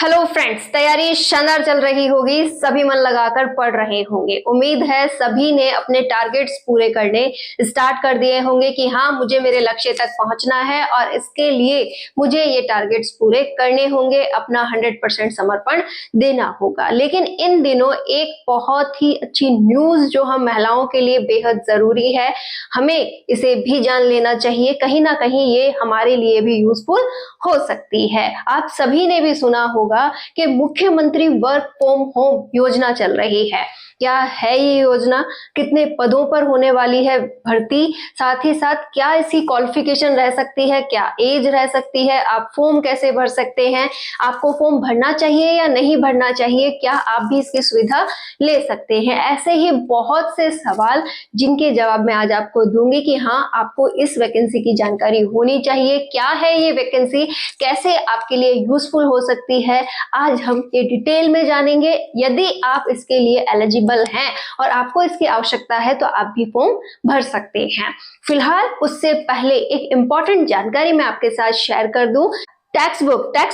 Hello friends, तैयारी शानदार चल रही होगी। सभी मन लगाकर पढ़ रहे होंगे। उम्मीद है सभी ने अपने टारगेट्स पूरे करने स्टार्ट कर दिए होंगे कि हाँ, मुझे मेरे लक्ष्य तक पहुंचना है और इसके लिए मुझे ये टारगेट्स पूरे करने होंगे, अपना 100% समर्पण देना होगा। लेकिन इन दिनों एक बहुत ही अच्छी न्यूज जो हम महिलाओं के लिए बेहद जरूरी है, हमें इसे भी जान लेना चाहिए। कहीं ना कहीं ये हमारे लिए भी यूजफुल हो सकती है। आप सभी ने भी सुना होगा कि मुख्यमंत्री वर्क फ्रॉम होम योजना चल रही है। क्या है ये योजना, कितने पदों पर होने वाली है भर्ती, साथ ही साथ क्या इसकी क्वालिफिकेशन रह सकती है, क्या एज रह सकती है, आप फॉर्म कैसे भर सकते हैं, आपको फॉर्म भरना चाहिए या नहीं भरना चाहिए, क्या आप भी इसकी सुविधा ले सकते हैं। ऐसे ही बहुत से सवाल जिनके जवाब मैं आज आपको दूंगी कि हाँ, आपको इस वैकेंसी की जानकारी होनी चाहिए। क्या है ये वैकेंसी, कैसे आपके लिए यूजफुल हो सकती है, आज हम ये डिटेल में जानेंगे। यदि आप इसके लिए एलिजिबल हैं और आपको इसकी आवश्यकता है तो आप भी फॉर्म भर सकते हैं। फिलहाल उससे पहले एक इंपॉर्टेंट जानकारी मैं आपके साथ शेयर कर दूं। टेक्स्ट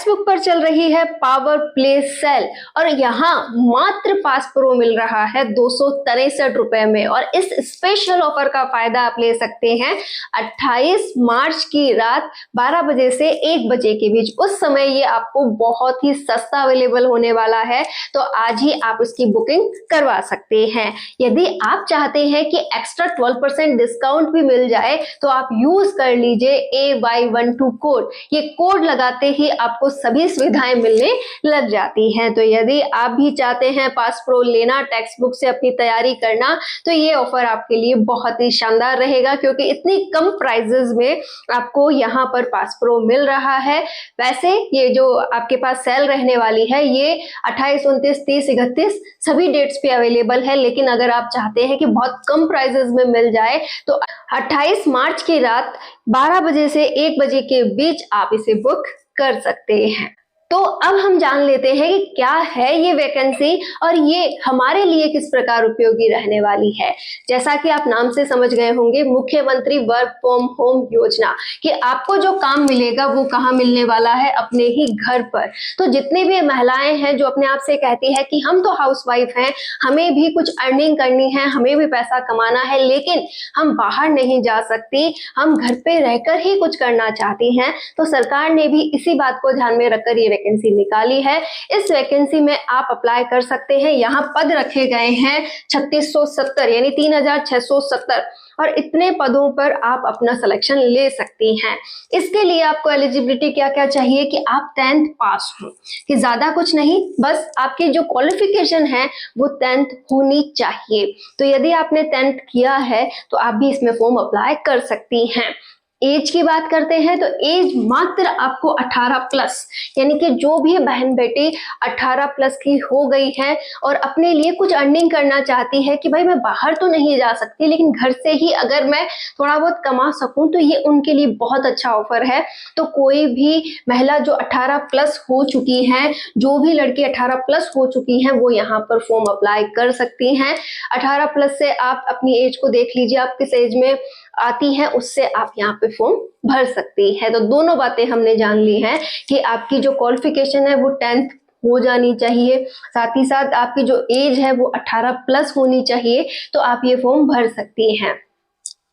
बुक पर चल रही है पावर प्ले सेल और यहाँ मात्र पास प्रो मिल रहा है 263 रुपए में। और इस स्पेशल ऑफर का फायदा आप ले सकते हैं 28 मार्च की रात 12 बजे से 1 बजे के बीच। उस समय ये आपको बहुत ही सस्ता अवेलेबल होने वाला है, तो आज ही आप उसकी बुकिंग करवा सकते हैं। यदि आप चाहते हैं कि एक्स्ट्रा 12% डिस्काउंट भी मिल जाए तो आप यूज कर लीजिए AY12 कोड। ये कोड लगाते ही आपको सभी सुविधाएं मिलने लग जाती हैं। तो यदि आप भी चाहते हैं पास प्रो लेना, टेक्स्ट बुक से अपनी तैयारी करना, तो ये ऑफर आपके लिए बहुत ही शानदार रहेगा, क्योंकि इतनी कम प्राइजेस में आपको यहाँ पर पास प्रो मिल रहा है। वैसे ये जो आपके पास सेल रहने वाली है ये 28, 29, 30, 31 सभी डेट्स पे अवेलेबल है। लेकिन अगर आप चाहते हैं कि बहुत कम प्राइजेस में मिल जाए तो 28 मार्च की रात 12 बजे से 1 बजे के बीच आप इसे बुक कर सकते हैं। तो अब हम जान लेते हैं कि क्या है ये वैकेंसी और ये हमारे लिए किस प्रकार उपयोगी रहने वाली है। जैसा कि आप नाम से समझ गए होंगे, मुख्यमंत्री वर्क फ्रॉम होम योजना, कि आपको जो काम मिलेगा वो कहाँ मिलने वाला है, अपने ही घर पर। तो जितनी भी महिलाएं हैं जो अपने आप से कहती है कि हम तो हाउसवाइफ हैं, हमें भी कुछ अर्निंग करनी है, हमें भी पैसा कमाना है, लेकिन हम बाहर नहीं जा सकती, हम घर पे रहकर ही कुछ करना चाहती हैं, तो सरकार ने भी इसी बात को ध्यान में रखकर ये वैकेंसी निकाली है। इस वैकेंसी में आप अप्लाई कर सकते हैं। यहाँ पद रखे गए हैं 3670 यानी 3670 और इतने पदों पर आप अपना सिलेक्शन ले सकती हैं। इसके लिए आपको एलिजिबिलिटी क्या क्या चाहिए कि आप 10th पास हो, कि ज्यादा कुछ नहीं, बस आपकी जो क्वालिफिकेशन है वो 10th होनी चाहिए। तो यदि आपने 10th किया है तो आप भी इसमें फॉर्म अप्लाई कर सकती हैं। एज की बात करते हैं तो एज मात्र आपको 18 प्लस, यानी कि जो भी बहन बेटी 18 प्लस की हो गई है और अपने लिए कुछ अर्निंग करना चाहती है कि भाई मैं बाहर तो नहीं जा सकती लेकिन घर से ही अगर मैं थोड़ा बहुत कमा सकूं, तो ये उनके लिए बहुत अच्छा ऑफर है। तो कोई भी महिला जो 18 प्लस हो चुकी है, जो भी लड़की 18 प्लस हो चुकी हैं, वो यहाँ पर फॉर्म अप्लाई कर सकती हैं। 18 प्लस से आप अपनी एज को देख लीजिए, आप किस एज में आती है, उससे आप यहाँ पे फॉर्म भर सकती है। तो दोनों बातें हमने जान ली हैं कि आपकी जो क्वालिफिकेशन है वो 10th हो जानी चाहिए, साथ ही साथ आपकी जो एज है वो 18 प्लस होनी चाहिए, तो आप ये फॉर्म भर सकती हैं।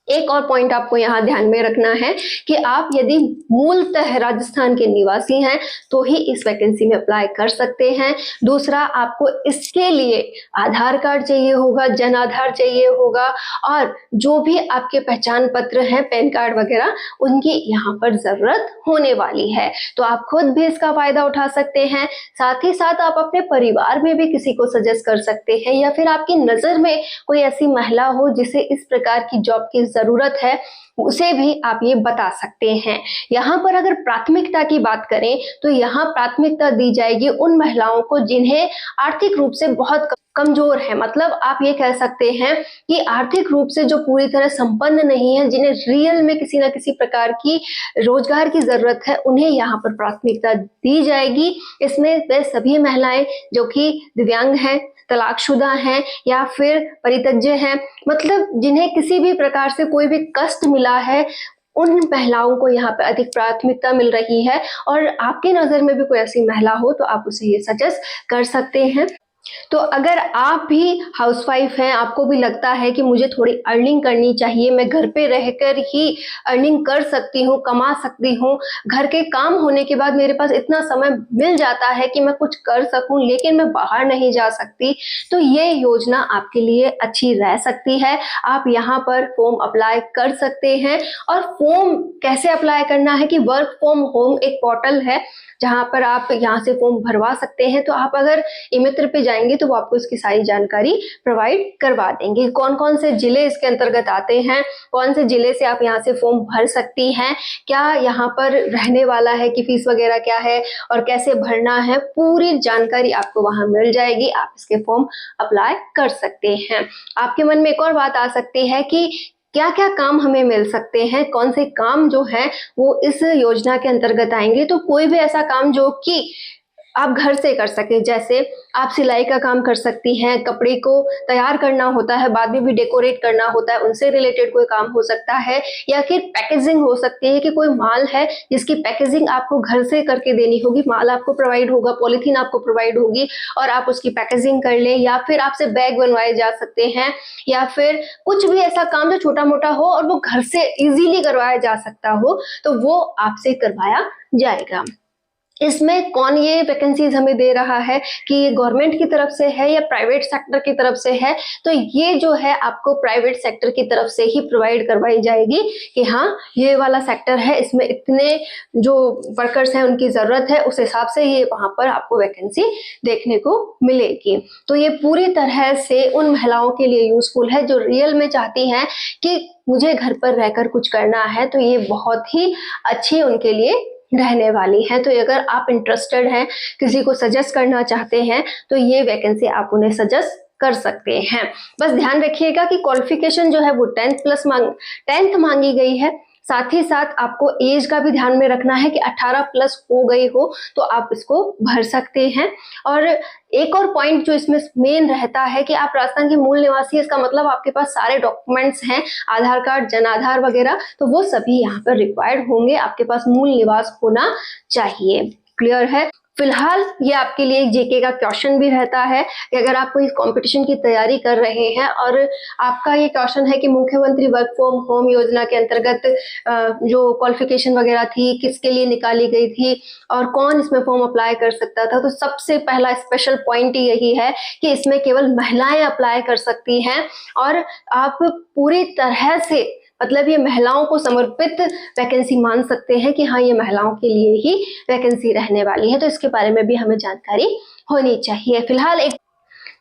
एक और पॉइंट आपको यहाँ ध्यान में रखना है कि आप यदि मूलतः राजस्थान के निवासी हैं तो ही इस वैकेंसी में अप्लाई कर सकते हैं। दूसरा, आपको इसके लिए आधार कार्ड चाहिए होगा, जन आधार चाहिए होगा, और जो भी आपके पहचान पत्र हैं, पैन कार्ड वगैरह, उनकी यहाँ पर जरूरत होने वाली है। तो आप खुद भी इसका फायदा उठा सकते हैं, साथ ही साथ आप अपने परिवार में भी किसी को सजेस्ट कर सकते हैं, या फिर आपकी नजर में कोई ऐसी महिला हो जिसे इस प्रकार की जॉब की जरूरत है, उसे भी आप ये बता सकते हैं। यहाँ पर अगर प्राथमिकता की बात करें तो यहाँ प्राथमिकता दी जाएगी उन महिलाओं को जिन्हें आर्थिक रूप से बहुत कमजोर है। मतलब आप ये कह सकते हैं कि आर्थिक रूप से जो पूरी तरह संपन्न नहीं है, जिन्हें रियल में किसी ना किसी प्रकार की रोजगार की जरूरत है, उन्हें यहाँ पर प्राथमिकता दी जाएगी। इसमें वे सभी महिलाएं जो कि दिव्यांग हैं, तलाकशुदा हैं या फिर परित्यज्य हैं, मतलब जिन्हें किसी भी प्रकार से कोई भी कष्ट मिला है, उन महिलाओं को यहाँ पे अधिक प्राथमिकता मिल रही है। और आपकी नज़र में भी कोई ऐसी महिला हो तो आप उसे ये सजेस्ट कर सकते हैं। तो अगर आप भी हाउसवाइफ हैं, आपको भी लगता है कि मुझे थोड़ी अर्निंग करनी चाहिए, मैं घर पे रहकर ही अर्निंग कर सकती हूँ, कमा सकती हूँ, घर के काम होने के बाद मेरे पास इतना समय मिल जाता है कि मैं कुछ कर सकूँ लेकिन मैं बाहर नहीं जा सकती, तो ये योजना आपके लिए अच्छी रह सकती है। आप यहाँ पर फॉर्म अप्लाई कर सकते हैं। और फॉर्म कैसे अप्लाई करना है कि वर्क फ्रॉम होम एक पोर्टल है जहाँ पर आप यहाँ से फॉर्म भरवा सकते हैं। तो आप अगर ई-मित्र पे जाएंगे तो वो आपको इसकी सारी जानकारी प्रोवाइड करवा देंगे। कौन कौन से जिले इसके अंतर्गत आते हैं, कौन से जिले से आप यहाँ से फॉर्म भर सकती हैं, क्या यहाँ पर रहने वाला है कि फीस वगैरह क्या है और कैसे भरना है, पूरी जानकारी आपको वहाँ मिल जाएगी। आप इसके फॉर्म अप्लाई कर सकते हैं। आपके मन में एक और बात आ सकती है कि क्या क्या काम हमें मिल सकते हैं, कौन से काम जो है वो इस योजना के अंतर्गत आएंगे। तो कोई भी ऐसा काम जो कि आप घर से कर सके, जैसे आप सिलाई का काम कर सकती हैं, कपड़े को तैयार करना होता है, बाद में भी डेकोरेट करना होता है, उनसे रिलेटेड कोई काम हो सकता है, या फिर पैकेजिंग हो सकती है कि कोई माल है जिसकी पैकेजिंग आपको घर से करके देनी होगी, माल आपको प्रोवाइड होगा, पॉलीथीन आपको प्रोवाइड होगी और आप उसकी पैकेजिंग कर लें, या फिर आपसे बैग बनवाए जा सकते हैं, या फिर कुछ भी ऐसा काम जो छोटा मोटा हो और वो घर से इजीली करवाया जा सकता हो तो वो आपसे करवाया जाएगा। इसमें कौन ये वैकेंसीज हमें दे रहा है कि ये गवर्नमेंट की तरफ से है या प्राइवेट सेक्टर की तरफ से है, तो ये जो है आपको प्राइवेट सेक्टर की तरफ से ही प्रोवाइड करवाई जाएगी कि हाँ ये वाला सेक्टर है, इसमें इतने जो वर्कर्स हैं उनकी ज़रूरत है, उस हिसाब से ये वहाँ पर आपको वैकेंसी देखने को मिलेगी। तो ये पूरी तरह से उन महिलाओं के लिए यूजफुल है जो रियल में चाहती हैं कि मुझे घर पर रहकर कुछ करना है, तो ये बहुत ही अच्छी उनके लिए रहने वाली है। तो अगर आप इंटरेस्टेड हैं, किसी को सजेस्ट करना चाहते हैं, तो ये वैकेंसी आप उन्हें सजेस्ट कर सकते हैं। बस ध्यान रखिएगा कि क्वालिफिकेशन जो है वो 10th मांगी गई है। साथ ही साथ आपको एज का भी ध्यान में रखना है कि 18+ हो गई हो तो आप इसको भर सकते हैं। और एक और पॉइंट जो इसमें मेन रहता है कि आप राजस्थान के मूल निवासी, इसका मतलब आपके पास सारे डॉक्यूमेंट्स हैं, आधार कार्ड, जन आधार वगैरह, तो वो सभी यहाँ पर रिक्वायर्ड होंगे, आपके पास मूल निवास होना चाहिए। क्लियर है? फिलहाल ये आपके लिए जेके का क्वेश्चन भी रहता है कि अगर आप कोई कंपटीशन की तैयारी कर रहे हैं और आपका ये क्वेश्चन है कि मुख्यमंत्री वर्क फ्रॉम होम योजना के अंतर्गत जो क्वालिफिकेशन वगैरह थी किसके लिए निकाली गई थी और कौन इसमें फॉर्म अप्लाई कर सकता था, तो सबसे पहला स्पेशल पॉइंट यही है कि इसमें केवल महिलाएं अप्लाई कर सकती हैं और आप पूरी तरह से मतलब ये महिलाओं को समर्पित वैकेंसी मान सकते हैं कि हाँ ये महिलाओं के लिए ही वैकेंसी रहने वाली है। तो इसके बारे में भी हमें जानकारी होनी चाहिए। फिलहाल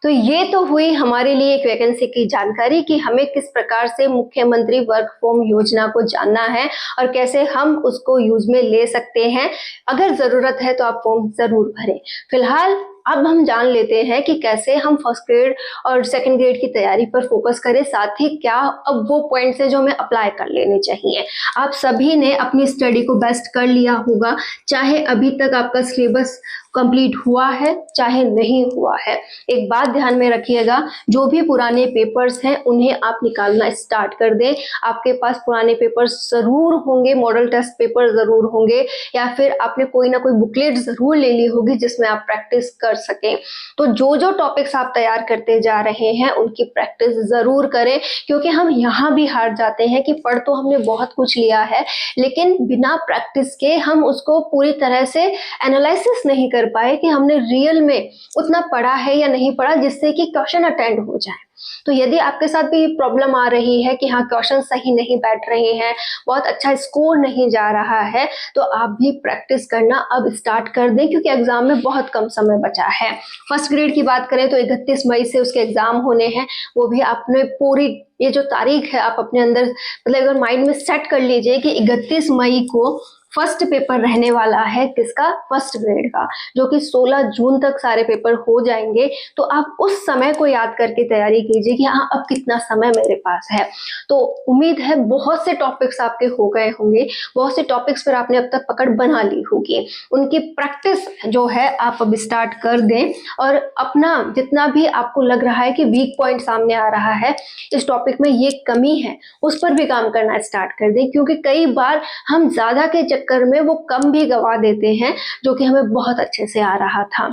तो ये तो हुई हमारे लिए एक वैकेंसी की जानकारी कि हमें किस प्रकार से मुख्यमंत्री वर्क फ्रॉम योजना को जानना है और कैसे हम उसको यूज में ले सकते हैं। अगर जरूरत है तो आप फॉर्म जरूर भरें। फिलहाल अब हम जान लेते हैं कि कैसे हम फर्स्ट ग्रेड और सेकंड ग्रेड की तैयारी पर फोकस करें, साथ ही क्या अब वो पॉइंट्स हैं जो हमें अप्लाई कर लेने चाहिए। आप सभी ने अपनी स्टडी को बेस्ट कर लिया होगा, चाहे अभी तक आपका सिलेबस कंप्लीट हुआ है चाहे नहीं हुआ है। एक बात ध्यान में रखिएगा, जो भी पुराने पेपर्स हैं उन्हें आप निकालना स्टार्ट कर दें। आपके पास पुराने पेपर्स जरूर होंगे, मॉडल टेस्ट पेपर जरूर होंगे, या फिर आपने कोई ना कोई बुकलेट जरूर ले ली होगी जिसमें आप प्रैक्टिस कर सकें। तो जो जो टॉपिक्स आप तैयार करते जा रहे हैं उनकी प्रैक्टिस जरूर करें, क्योंकि हम यहाँ भी हार जाते हैं कि पढ़ तो हमने बहुत कुछ लिया है लेकिन बिना प्रैक्टिस के हम उसको पूरी तरह से एनालिसिस नहीं कर पाए कि हमने रियल में उतना पढ़ा है या नहीं पढ़ा जिससे कि क्वेश्चन अटेंड हो जाए। तो यदि आपके साथ भी प्रॉब्लम आ रही है कि हाँ क्वेश्चन सही नहीं बैठ रहे हैं, बहुत अच्छा स्कोर नहीं जा रहा है, तो आप भी प्रैक्टिस करना अब स्टार्ट कर दें, क्योंकि एग्जाम में बहुत कम समय बचा है। फर्स्ट ग्रेड की बात करें तो 31 मई से उसके एग्जाम होने हैं, वो भी आपने पूरी ये जो तारीख है आप अपने अंदर मतलब अगर माइंड में सेट कर लीजिए कि 31 मई को फर्स्ट पेपर रहने वाला है किसका, फर्स्ट ग्रेड का, जो कि 16 जून तक सारे पेपर हो जाएंगे। तो आप उस समय को याद करके तैयारी कीजिए कि हाँ अब कितना समय मेरे पास है। तो उम्मीद है बहुत से टॉपिक्स आपके हो गए होंगे, बहुत से टॉपिक्स पर आपने अब तक पकड़ बना ली होगी। उनकी प्रैक्टिस जो है आप अब स्टार्ट कर दें, और अपना जितना भी आपको लग रहा है कि वीक पॉइंट सामने आ रहा है, इस टॉपिक में ये कमी है, उस पर भी काम करना स्टार्ट कर दें। क्योंकि कई बार हम ज्यादा के चक्कर में वो कम भी गवा देते हैं जो कि हमें बहुत अच्छे से आ रहा था।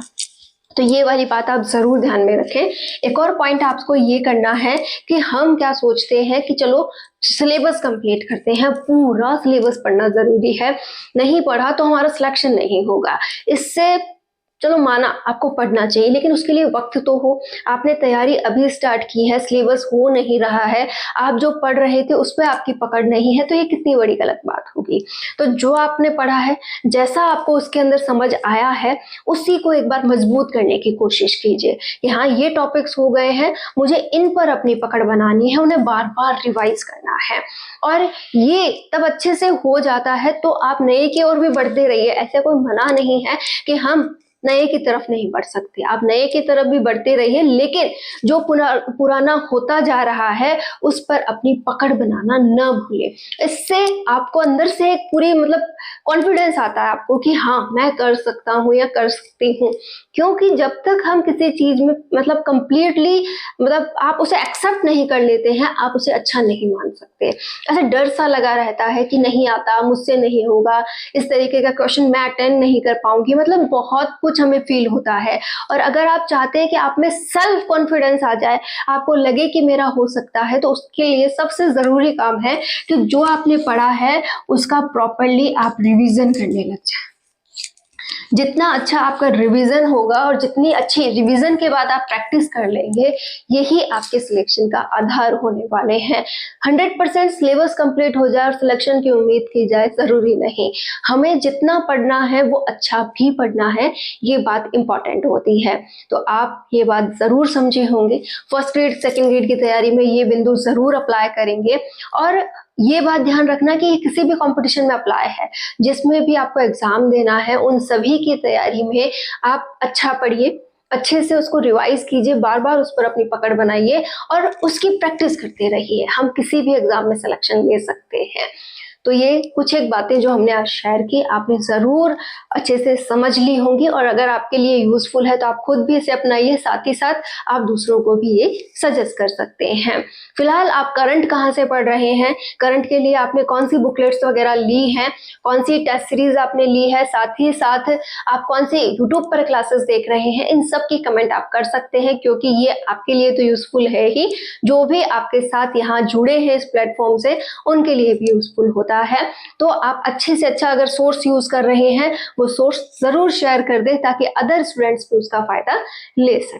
तो ये वाली बात आप जरूर ध्यान में रखें। एक और पॉइंट आपको ये करना है कि हम क्या सोचते हैं कि चलो सिलेबस कंप्लीट करते हैं, पूरा सिलेबस पढ़ना जरूरी है, नहीं पढ़ा तो हमारा सिलेक्शन नहीं होगा। इससे चलो माना आपको पढ़ना चाहिए, लेकिन उसके लिए वक्त तो हो। आपने तैयारी अभी स्टार्ट की है, सिलेबस हो नहीं रहा है, आप जो पढ़ रहे थे उस पर आपकी पकड़ नहीं है, तो ये कितनी बड़ी गलत बात होगी। तो जो आपने पढ़ा है, जैसा आपको उसके अंदर समझ आया है, उसी को एक बार मजबूत करने की कोशिश कीजिए कि हाँ ये टॉपिक्स हो गए हैं, मुझे इन पर अपनी पकड़ बनानी है, उन्हें बार बार रिवाइज करना है। और ये तब अच्छे से हो जाता है तो आप नए की ओर भी बढ़ते रहिए। ऐसा कोई मना नहीं है कि हम नए की तरफ नहीं बढ़ सकते, आप नए की तरफ भी बढ़ते रहिए, लेकिन जो पुराना होता जा रहा है उस पर अपनी पकड़ बनाना न भूले। इससे आपको अंदर से एक पूरी कॉन्फिडेंस आता है आपको कि हाँ मैं कर सकता हूँ या कर सकती हूँ। क्योंकि जब तक हम किसी चीज में कंप्लीटली आप उसे एक्सेप्ट नहीं कर लेते हैं, आप उसे अच्छा नहीं मान सकते। ऐसा डर सा लगा रहता है कि नहीं आता, मुझसे नहीं होगा, इस तरीके का क्वेश्चन मैं अटेंड नहीं कर पाऊंगी, बहुत कुछ हमें फील होता है। और अगर आप चाहते हैं कि आप में सेल्फ कॉन्फिडेंस आ जाए, आपको लगे कि मेरा हो सकता है, तो उसके लिए सबसे जरूरी काम है कि जो आपने पढ़ा है उसका प्रॉपरली आप रिवीजन करने लग जाए। जितना अच्छा आपका रिवीजन होगा और जितनी अच्छी रिवीजन के बाद आप प्रैक्टिस कर लेंगे, यही आपके सिलेक्शन का आधार होने वाले हैं। 100% सिलेबस कंप्लीट हो जाए और सिलेक्शन की उम्मीद की जाए, जरूरी नहीं। हमें जितना पढ़ना है वो अच्छा भी पढ़ना है, ये बात इंपॉर्टेंट होती है। तो आप ये बात जरूर समझे होंगे। फर्स्ट ग्रेड सेकेंड ग्रेड की तैयारी में ये बिंदु जरूर अप्लाई करेंगे। और ये बात ध्यान रखना कि किसी भी कंपटीशन में अप्लाई है, जिसमें भी आपको एग्जाम देना है, उन सभी की तैयारी में आप अच्छा पढ़िए, अच्छे से उसको रिवाइज कीजिए, बार बार उस पर अपनी पकड़ बनाइए और उसकी प्रैक्टिस करते रहिए। हम किसी भी एग्जाम में सिलेक्शन ले सकते हैं। तो ये कुछ एक बातें जो हमने आज शेयर की, आपने जरूर अच्छे से समझ ली होंगी, और अगर आपके लिए यूजफुल है तो आप खुद भी इसे अपनाइए, साथ ही साथ आप दूसरों को भी ये सजेस्ट कर सकते हैं। फिलहाल आप करंट कहाँ से पढ़ रहे हैं, करंट के लिए आपने कौन सी बुकलेट्स वगैरह ली हैं, कौन सी टेस्ट सीरीज आपने ली है, साथ ही साथ आप कौन सी यूट्यूब पर क्लासेस देख रहे हैं, इन सब की कमेंट आप कर सकते हैं, क्योंकि ये आपके लिए तो यूजफुल है ही, जो भी आपके साथ यहाँ जुड़े हैं इस प्लेटफॉर्म से उनके लिए भी यूजफुल होता है। तो आप अच्छे से अच्छा अगर सोर्स यूज कर रहे हैं, वो सोर्स जरूर शेयर कर दें ताकि अदर स्टूडेंट्स भी उसका फायदा ले सकें।